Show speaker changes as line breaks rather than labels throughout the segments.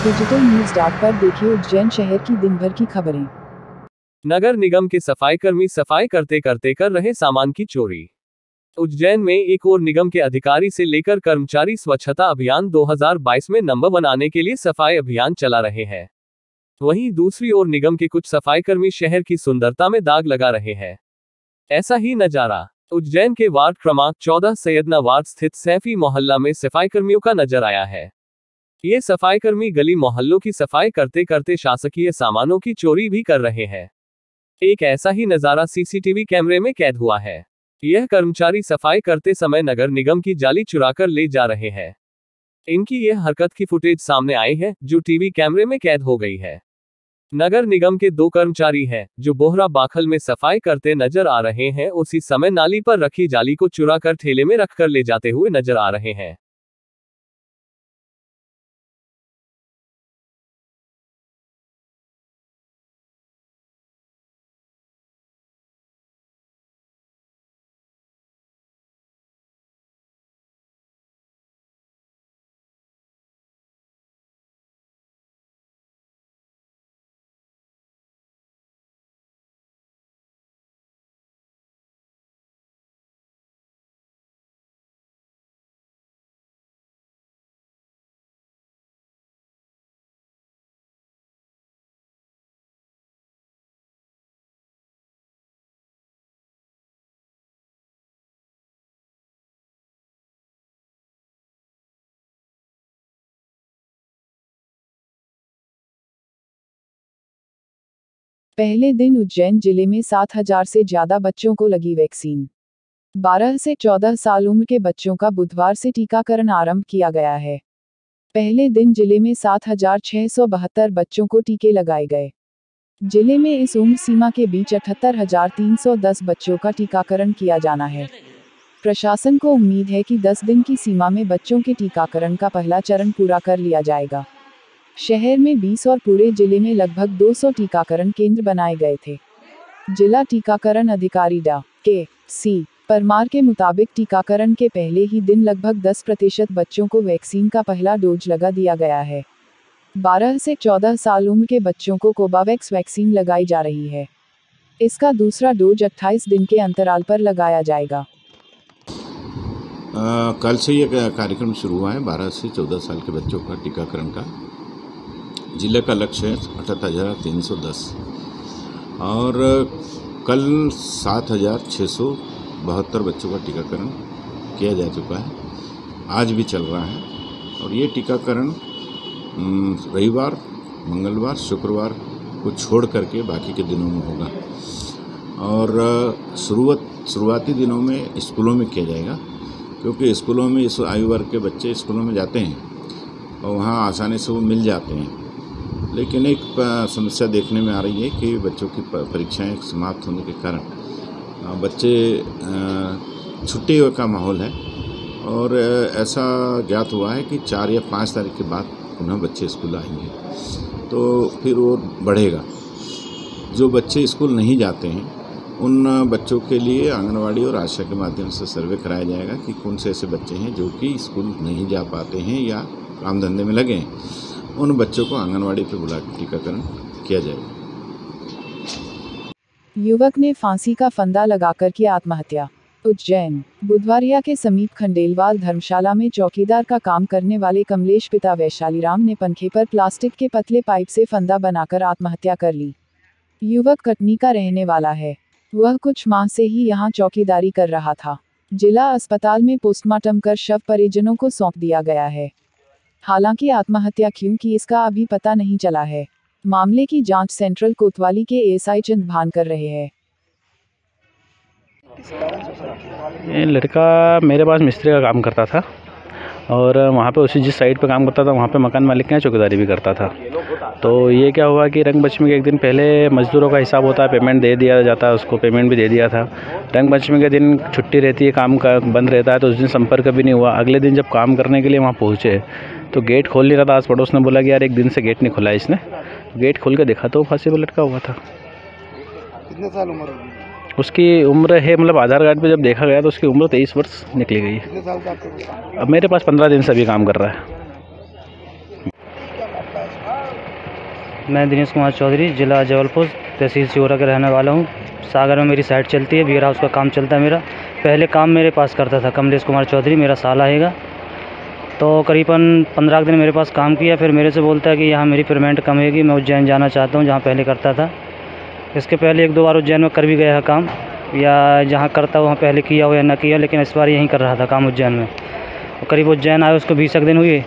Digital news dot पर देखिए उज्जैन शहर की दिन भर की खबरें।
नगर निगम के सफाईकर्मी सफाई करते करते कर रहे सामान की चोरी। उज्जैन में एक और निगम के अधिकारी से लेकर कर्मचारी स्वच्छता अभियान 2022 में नंबर 1 आने के लिए सफाई अभियान चला रहे हैं। वहीं दूसरी ओर निगम के कुछ सफाईकर्मी शहर की सुंदरता में दाग लगा रहे हैं। ऐसा ही नजारा उज्जैन के वार्ड क्रमांक 14 सैयदना वार्ड स्थित सैफी मोहल्ला में सफाईकर्मियों का नजर आया है। ये सफाईकर्मी गली मोहल्लों की सफाई करते करते शासकीय सामानों की चोरी भी कर रहे हैं। एक ऐसा ही नजारा सीसीटीवी कैमरे में कैद हुआ है। यह कर्मचारी सफाई करते समय नगर निगम की जाली चुराकर ले जा रहे हैं। इनकी यह हरकत की फुटेज सामने आई है, जो टीवी कैमरे में कैद हो गई है। नगर निगम के 2 कर्मचारी हैं, जो बोहरा बाखल में सफाई करते नजर आ रहे हैं। उसी समय नाली पर रखी जाली को चुराकर ठेले में रखकर ले जाते हुए नजर आ रहे हैं।
पहले दिन उज्जैन जिले में 7,000 से ज्यादा बच्चों को लगी वैक्सीन। 12 से 14 साल उम्र के बच्चों का बुधवार से टीकाकरण आरंभ किया गया है। पहले दिन जिले में 7,672 बच्चों को टीके लगाए गए। जिले में इस उम्र सीमा के बीच 78,310 बच्चों का टीकाकरण किया जाना है। प्रशासन को उम्मीद है कि 10 दिन की सीमा में बच्चों के टीकाकरण का पहला चरण पूरा कर लिया जाएगा। शहर में 20 और पूरे जिले में लगभग 200 टीकाकरण केंद्र बनाए गए थे। जिला टीकाकरण अधिकारी डा. के.सी. परमार के मुताबिक टीकाकरण के पहले ही दिन लगभग 10% बच्चों को वैक्सीन का पहला डोज लगा दिया गया है। 12 से 14 साल उम्र के बच्चों को कोवावैक्स वैक्सीन लगाई जा रही है। इसका दूसरा डोज 28 दिन के अंतराल पर लगाया जाएगा।
कल से यह कार्यक्रम शुरू हुआ है। 12 से 14 साल के बच्चों का टीकाकरण का जिले का लक्ष्य है 78,310 और कल 7,672 बच्चों का टीकाकरण किया जा चुका है। आज भी चल रहा है और ये टीकाकरण रविवार, मंगलवार, शुक्रवार को छोड़ करके बाकी के दिनों में होगा और शुरुआती दिनों में स्कूलों में किया जाएगा, क्योंकि स्कूलों में इस आयु वर्ग के बच्चे स्कूलों में जाते हैं और वहाँ आसानी से वो मिल जाते हैं। लेकिन एक समस्या देखने में आ रही है कि बच्चों की परीक्षाएं समाप्त होने के कारण बच्चे छुट्टी का माहौल है और ऐसा ज्ञात हुआ है कि 4 या 5 तारीख के बाद पुनः बच्चे स्कूल आएंगे, तो फिर वो बढ़ेगा। जो बच्चे स्कूल नहीं जाते हैं उन बच्चों के लिए आंगनवाड़ी और आशा के माध्यम से सर्वे कराया जाएगा कि कौन से ऐसे बच्चे हैं जो कि स्कूल नहीं जा पाते हैं या काम धंधे में लगे हैं। उन बच्चों को आंगनवाड़ी पे बुलाकर टीकाकरण किया जाएगा।
युवक ने फांसी का फंदा लगाकर की आत्महत्या। उज्जैन बुधवारिया के समीप खंडेलवाल धर्मशाला में चौकीदार का काम करने वाले कमलेश पिता वैशालीराम ने पंखे पर प्लास्टिक के पतले पाइप से फंदा बनाकर आत्महत्या कर ली। युवक कटनी का रहने वाला है। वह कुछ माह से ही यहाँ चौकीदारी कर रहा था। जिला अस्पताल में पोस्टमार्टम कर शव परिजनों को सौंप दिया गया है। हालांकि आत्महत्या क्यों की इसका अभी पता नहीं चला है। मामले की जांच सेंट्रल कोतवाली के एएसआई चंद भान कर रहे हैं।
ये लड़का मेरे पास मिस्त्री का काम करता था और वहाँ पे उसी जिस साइड पे काम करता था वहाँ पे मकान मालिक के यहाँ चौकीदारी भी करता था। तो ये क्या हुआ कि रंगपंचमी के एक दिन पहले मजदूरों का हिसाब होता है, पेमेंट दे दिया जाता है, उसको पेमेंट भी दे दिया था। रंगपंचमी के दिन छुट्टी रहती है, काम का बंद रहता है, तो उस दिन संपर्क भी नहीं हुआ। अगले दिन जब काम करने के लिए वहाँ पहुँचे तो गेट खोल नहीं रहा था। आस पड़ोस ने बोला कि यार एक दिन से गेट नहीं खुला है इसने। गेट खोल के देखा तो फांसी पर लटका हुआ था।
कितने साल उम्र होगी
उसकी? उम्र है मतलब आधार कार्ड पे जब देखा गया तो उसकी उम्र 23 वर्ष निकली गई है।
कितने साल का आपके पास?
अब मेरे पास 15 दिन से अभी काम कर रहा है।
क्या लगता है?
मैं दिनेश कुमार चौधरी, जिला जबलपुर, तहसील सिहोरा का रहने वाला हूँ। सागर में मेरी साइट चलती है, बियर हाउस का काम चलता है मेरा। पहले काम मेरे पास करता था कमलेश कुमार चौधरी, मेरा साला हैगा। तो करीबन 15 दिन मेरे पास काम किया, फिर मेरे से बोलता है कि यहाँ मेरी पेमेंट कम होगी, मैं उज्जैन जाना चाहता हूँ जहाँ पहले करता था। इसके पहले 1-2 बार उज्जैन में कर भी गया है काम, या जहाँ करता वहाँ पहले किया हो या ना किया, लेकिन इस बार यहीं कर रहा था काम उज्जैन में। करीब उज्जैन आए उसको 20 दिन हुए,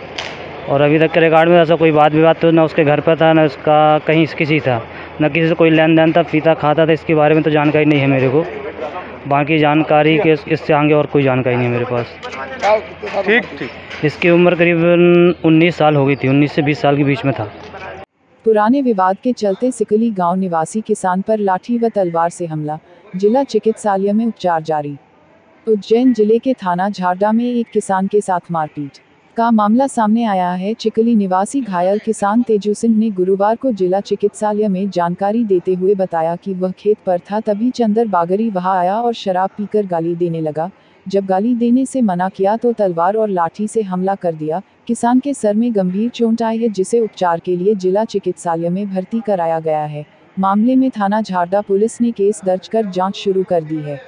और अभी तक के रिकॉर्ड में ऐसा कोई बात विवाद तो ना उसके घर पर था, ना उसका कहीं किसी था, ना किसी से कोई लेन देन था, पीता खाता था। इसके बारे में तो जानकारी नहीं है मेरे को। बाकी जानकारी के इससे आगे और कोई जानकारी नहीं है मेरे पास।
ठीक।
इसकी उम्र करीबन 19 साल हो गई थी, 19 से 20 साल के बीच में था।
पुराने विवाद के चलते सिकली गांव निवासी किसान पर लाठी व तलवार से हमला, जिला चिकित्सालय में उपचार जारी। उज्जैन जिले के थाना झारडा में एक किसान के साथ मारपीट का मामला सामने आया है। चिकली निवासी घायल किसान तेजू सिंह ने गुरुवार को जिला चिकित्सालय में जानकारी देते हुए बताया कि वह खेत पर था, तभी चंदर बागरी वहां आया और शराब पीकर गाली देने लगा। जब गाली देने से मना किया तो तलवार और लाठी से हमला कर दिया। किसान के सर में गंभीर चोट आई है, जिसे उपचार के लिए जिला चिकित्सालय में भर्ती कराया गया है। मामले में थाना झारडा पुलिस ने केस दर्ज कर जांच शुरू कर दी है।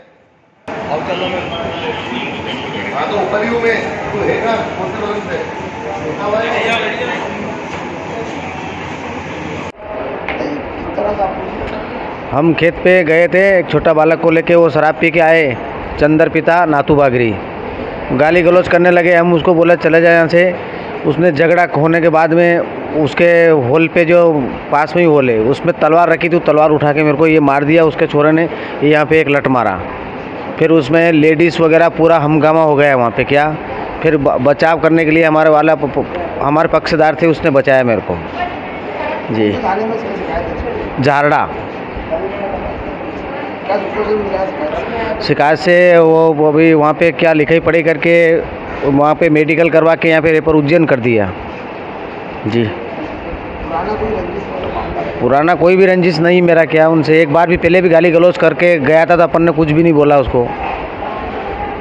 हम खेत पे गए थे, एक छोटा बालक को लेके, वो शराब पी के आए, चंदर पिता नातू बागरी, गाली गलौज करने लगे। हम उसको बोला चले जाए यहाँ से। उसने झगड़ा होने के बाद में उसके होल पे जो पास में ही होल है उसमें तलवार रखी थी, तलवार उठा के मेरे को ये मार दिया। उसके छोरे ने यहाँ पे एक लट मारा, फिर उसमें लेडीज़ वगैरह पूरा हंगामा हो गया वहाँ पे। क्या फिर बचाव करने के लिए हमारे पक्षदार थे, उसने बचाया मेरे को जी। झारडा शिकायत से वो अभी वहाँ पे क्या लिखाई पढ़ी करके वहाँ पे मेडिकल करवा के यहाँ पे रेफर उज्जैन कर दिया जी। पुराना कोई भी रंजिश नहीं मेरा, क्या उनसे एक बार भी पहले भी गाली गलौज करके गया था, तो अपन ने कुछ भी नहीं बोला उसको।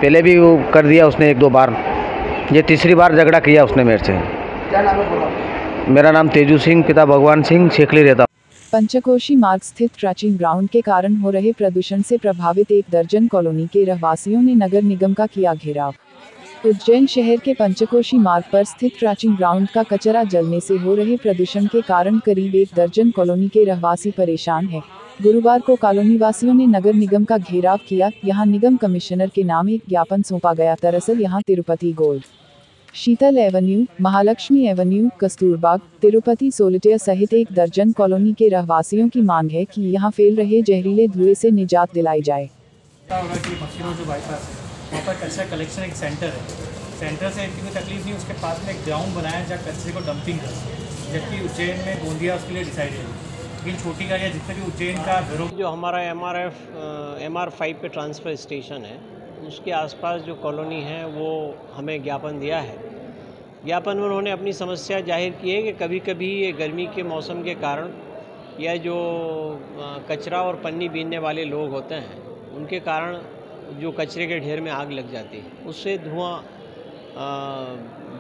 पहले भी वो कर दिया उसने 1-2 बार, ये तीसरी बार झगड़ा किया उसने मेरे से।
क्या नाम है?
मेरा नाम तेजू सिंह, पिता भगवान सिंह, शेखली रहता।
पंचकोशी मार्ग स्थित ट्रैचिंग ग्राउंड के कारण हो रहे प्रदूषण से प्रभावित 1 दर्जन कॉलोनी के रहवासियों ने नगर निगम का किया घेराव। उज्जैन शहर के पंचकोशी मार्ग पर स्थित ट्रैचिंग ग्राउंड का कचरा जलने से हो रहे प्रदूषण के कारण करीब 1 दर्जन कॉलोनी के रहवासी परेशान हैं। गुरुवार को कॉलोनी वासियों ने नगर निगम का घेराव किया। यहां निगम कमिश्नर के नाम एक ज्ञापन सौंपा गया। दरअसल यहां Tirupati gold, Sheetal avenue, Mahalakshmi avenue, Kasturbagh, Tirupati solitaire सहित 1 दर्जन कॉलोनी के रहवासियों की मांग है कि यहां फैल रहे जहरीले धुएं से निजात दिलाई जाए।
वहाँ पर कचरा कलेक्शन एक सेंटर है, सेंटर से इतनी कोई तकलीफ नहीं, उसके पास में एक ग्राउंड बनाया है जहाँ कचरे को डंपिंग कर, जबकि उज्जैन में गोंदिया उसके लिए डिसाइड है। लेकिन छोटी गाड़ियाँ जितने भी उज्जैन का
जो हमारा MR5 पे ट्रांसफ़र स्टेशन है, उसके आसपास जो कॉलोनी है वो हमें ज्ञापन दिया है। ज्ञापन में उन्होंने अपनी समस्या जाहिर की है कि कभी कभी ये गर्मी के मौसम के कारण या जो कचरा और पन्नी बीनने वाले लोग होते हैं उनके कारण जो कचरे के ढेर में आग लग जाती है, उससे धुआं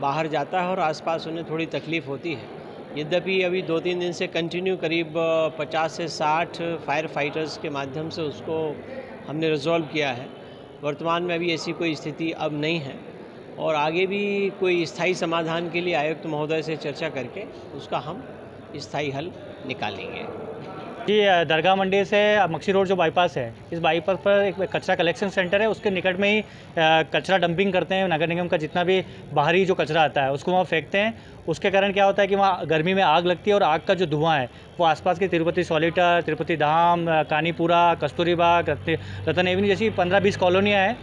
बाहर जाता है और आसपास उन्हें थोड़ी तकलीफ़ होती है। यद्यपि अभी 2-3 दिन से कंटिन्यू करीब 50 से 60 फायर फाइटर्स के माध्यम से उसको हमने रिजॉल्व किया है। वर्तमान में अभी ऐसी कोई स्थिति अब नहीं है और आगे भी कोई स्थायी समाधान के लिए आयुक्त महोदय से चर्चा करके उसका हम स्थायी हल निकालेंगे।
जी, दरगाह मंडी से मक्सी रोड जो बाईपास है, इस बाईपास पर एक कचरा कलेक्शन सेंटर है, उसके निकट में ही कचरा डंपिंग करते हैं। नगर निगम का जितना भी बाहरी जो कचरा आता है उसको वहाँ फेंकते हैं। उसके कारण क्या होता है कि वहाँ गर्मी में आग लगती है और आग का जो धुआं है वो आसपास के तिरुपति सोलिटर, तिरुपति धाम, कानीपुरा, कस्तूरीबाग, रतन एवेन्यू जैसी 15-20 कॉलोनियाँ हैं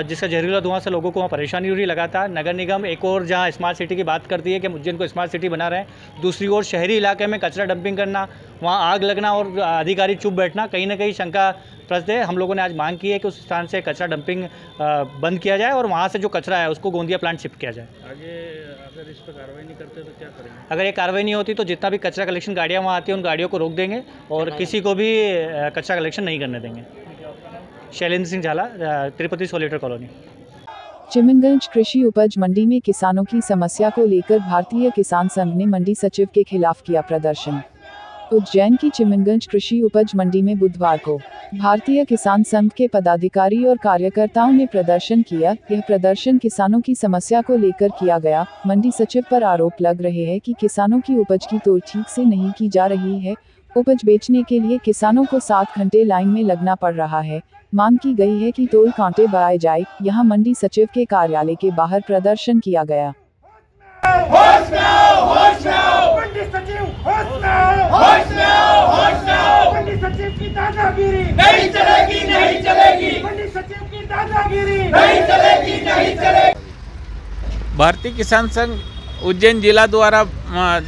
जिसका जहरीला धुआं से लोगों को वहाँ परेशानी हो रही लगातार। नगर निगम एक और जहाँ स्मार्ट सिटी की बात करती है कि उज्जैन को स्मार्ट सिटी बना रहे हैं, दूसरी ओर शहरी इलाके में कचरा डंपिंग करना, वहाँ आग लगना और अधिकारी चुप बैठना, कहीं ना कहीं शंका प्रस्त है। हम लोगों ने आज मांग की है कि उस स्थान से कचरा डंपिंग बंद किया जाए और वहाँ से जो कचरा है उसको गोंदिया प्लांट शिफ्ट किया जाए।
आगे अगर इस पर कार्रवाई नहीं करते तो क्या करेंगे?
अगर ये कार्रवाई नहीं होती तो जितना भी कचरा कलेक्शन गाड़ियाँ वहाँ आती हैं उन गाड़ियों को रोक देंगे और किसी को भी कचरा कलेक्शन नहीं करने देंगे। शैलेंद्र सिंह झाला, तिरुपति सोलिटर कॉलोनी।
चिमनगंज कृषि उपज मंडी में किसानों की समस्या को लेकर भारतीय किसान संघ ने मंडी सचिव के खिलाफ किया प्रदर्शन। उज्जैन की चिमनगंज कृषि उपज मंडी में बुधवार को भारतीय किसान संघ के पदाधिकारी और कार्यकर्ताओं ने प्रदर्शन किया। यह प्रदर्शन किसानों की समस्या को लेकर किया गया। मंडी सचिव पर आरोप लग रहे हैं कि किसानों की उपज की तोल ठीक से नहीं की जा रही है। उपज बेचने के लिए किसानों को 7 घंटे लाइन में लगना पड़ रहा है। मांग की गई है कि तोल कांटे बढ़ाए जाए। यहां मंडी सचिव के कार्यालय के बाहर प्रदर्शन किया गया।
होश में आओ, होश में आओ। मंडी सचिव होश में आओ, होश में आओ, होश में आओ। मंडी सचिव की दादागिरी नहीं चलेगी, नहीं चलेगी। मंडी सचिव की दादागिरी नहीं चलेगी, नहीं चलेगी।
भारतीय किसान संघ उज्जैन जिला द्वारा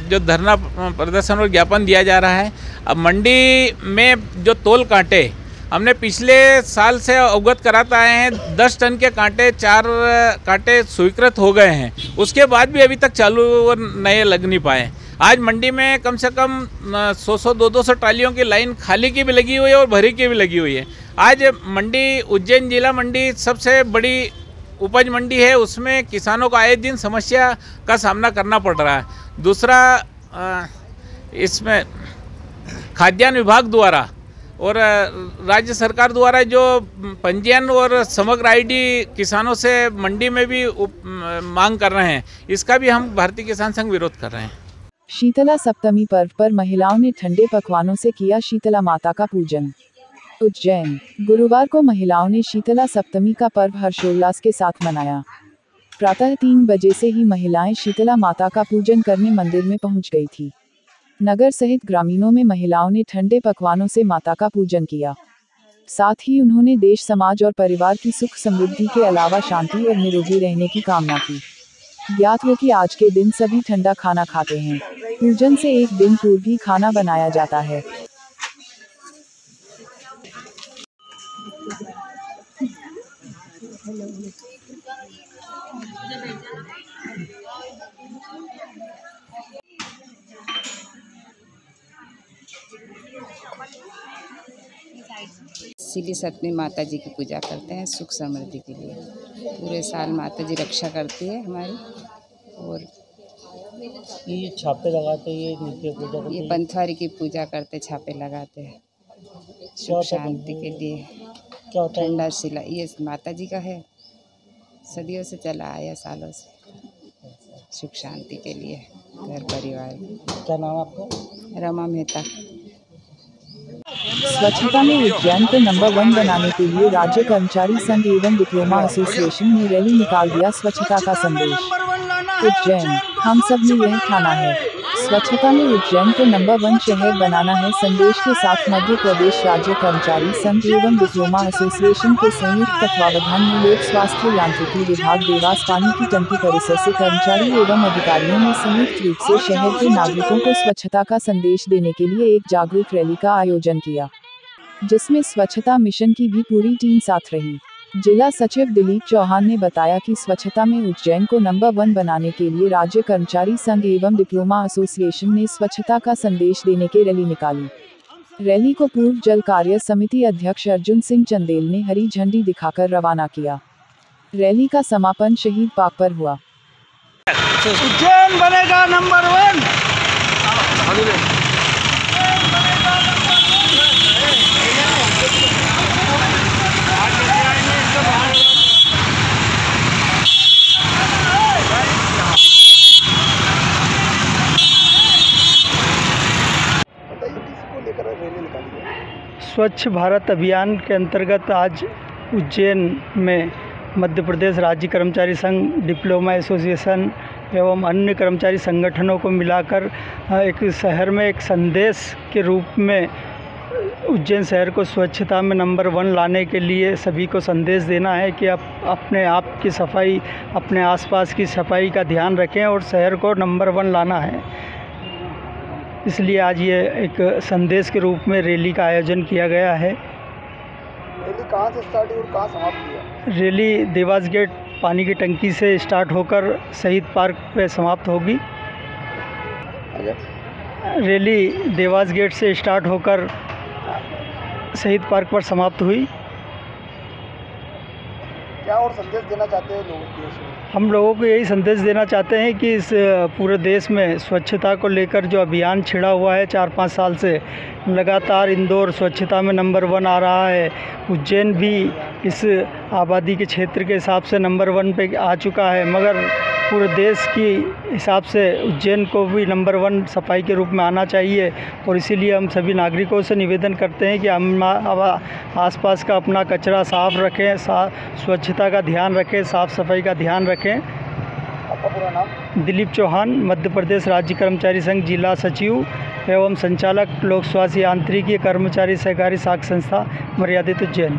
जो धरना प्रदर्शन और ज्ञापन दिया जा रहा है, अब मंडी में जो तोल कांटे हमने पिछले साल से अवगत कराते आए हैं, 10 टन के कांटे 4 कांटे स्वीकृत हो गए हैं। उसके बाद भी अभी तक चालू और नए लग नहीं पाए। आज मंडी में कम से कम 100-200 ट्रालियों की लाइन खाली की भी लगी हुई है और भरी की भी लगी हुई है। आज मंडी उज्जैन जिला मंडी सबसे बड़ी उपज मंडी है, उसमें किसानों को आए दिन समस्या का सामना करना पड़ रहा है। दूसरा, इसमें खाद्यान्न विभाग द्वारा और राज्य सरकार द्वारा जो पंजीयन और समग्र आईडी किसानों से मंडी में भी मांग कर रहे हैं, इसका भी हम भारतीय किसान संघ विरोध कर रहे हैं।
शीतला सप्तमी पर्व पर महिलाओं ने ठंडे पकवानों से किया शीतला माता का पूजन। उज्जैन, गुरुवार को महिलाओं ने शीतला सप्तमी का पर्व हर्षोल्लास के साथ मनाया। प्रातः 3 बजे से ही महिलाएं शीतला माता का पूजन करने मंदिर में पहुंच गई थी। नगर सहित ग्रामीणों में महिलाओं ने ठंडे पकवानों से माता का पूजन किया। साथ ही उन्होंने देश, समाज और परिवार की सुख समृद्धि के अलावा शांति और निरोगी रहने की कामना की। ज्ञात हो कि आज के दिन सभी ठंडा खाना खाते हैं। पूजन से एक दिन पूर्व ही खाना बनाया जाता है।
शीतला सप्तमी माता जी की पूजा करते हैं सुख समृद्धि के लिए। पूरे साल माता जी रक्षा करती है हमारी। और
ये छापे लगाते हैं, ये नित्य पूजा करते हैं,
ये पंथवारी की पूजा करते, छापे लगाते हैं सुख शांति के लिए।
क्या होता है?
ठंडा शिला ये माता जी का है, सदियों से चला आया, सालों से, सुख शांति के लिए घर परिवार।
क्या नाम है आपका?
रमा मेहता।
स्वच्छता में उज्जैन को नंबर 1 बनाने के लिए राज्य कर्मचारी संघ एवं डिप्लोमा एसोसिएशन ने रैली निकाल दिया स्वच्छता का संदेश। उज्जैन, हम सब ने यह ठाना है, स्वच्छता में उज्जैन को नंबर 1 शहर बनाना है। संदेश के साथ मध्य प्रदेश राज्य कर्मचारी संघ एवं डिप्लोमा एसोसिएशन के संयुक्त तत्वावधान में लोक स्वास्थ्य यांत्रिकी विभाग देवास पानी की टंकी परिसर से कर्मचारी एवं अधिकारियों ने संयुक्त रूप से शहर के नागरिकों को स्वच्छता का संदेश देने के लिए एक जागरूक रैली का आयोजन किया, जिसमें स्वच्छता मिशन की भी पूरी टीम साथ रही। जिला सचिव दिलीप चौहान ने बताया कि स्वच्छता में उज्जैन को नंबर 1 बनाने के लिए राज्य कर्मचारी संघ एवं डिप्लोमा एसोसिएशन ने स्वच्छता का संदेश देने के रैली निकाली। रैली को पूर्व जल कार्य समिति अध्यक्ष अर्जुन सिंह चंदेल ने हरी झंडी दिखाकर रवाना किया। रैली का समापन शहीद पार्क पर हुआ।
उज्जैन बनेगा नंबर 1।
स्वच्छ भारत अभियान के अंतर्गत आज उज्जैन में मध्य प्रदेश राज्य कर्मचारी संघ, डिप्लोमा एसोसिएशन एवं अन्य कर्मचारी संगठनों को मिलाकर एक शहर में एक संदेश के रूप में उज्जैन शहर को स्वच्छता में नंबर 1 लाने के लिए सभी को संदेश देना है कि आप अपने आप की सफाई, अपने आसपास की सफाई का ध्यान रखें और शहर को नंबर 1 लाना है। इसलिए आज ये एक संदेश के रूप में रैली का आयोजन किया गया है।
रैली कहाँ से स्टार्ट हुई और कहाँ समाप्त हुआ?
रैली देवास गेट पानी की टंकी से स्टार्ट होकर शहीद पार्क पे समाप्त होगी। रैली देवास गेट से स्टार्ट होकर शहीद पार्क पर समाप्त हुई।
क्या और संदेश देना चाहते हैं लोगों को?
हम लोगों को यही संदेश देना चाहते हैं कि इस पूरे देश में स्वच्छता को लेकर जो अभियान छिड़ा हुआ है 4-5 साल से, लगातार इंदौर स्वच्छता में नंबर 1 आ रहा है। उज्जैन भी इस आबादी के क्षेत्र के हिसाब से नंबर 1 पे आ चुका है, मगर पूरे देश की हिसाब से उज्जैन को भी नंबर 1 सफाई के रूप में आना चाहिए। और इसीलिए हम सभी नागरिकों से निवेदन करते हैं कि हम आसपास का अपना कचरा साफ रखें, स्वच्छता का ध्यान रखें, साफ़ सफाई का ध्यान रखें।
आपका पूरा नाम?
दिलीप चौहान, मध्य प्रदेश राज्य कर्मचारी संघ जिला सचिव एवं संचालक लोक स्वास्थ्य यांत्रिकी कर्मचारी सहकारी साख संस्था मर्यादित उज्जैन।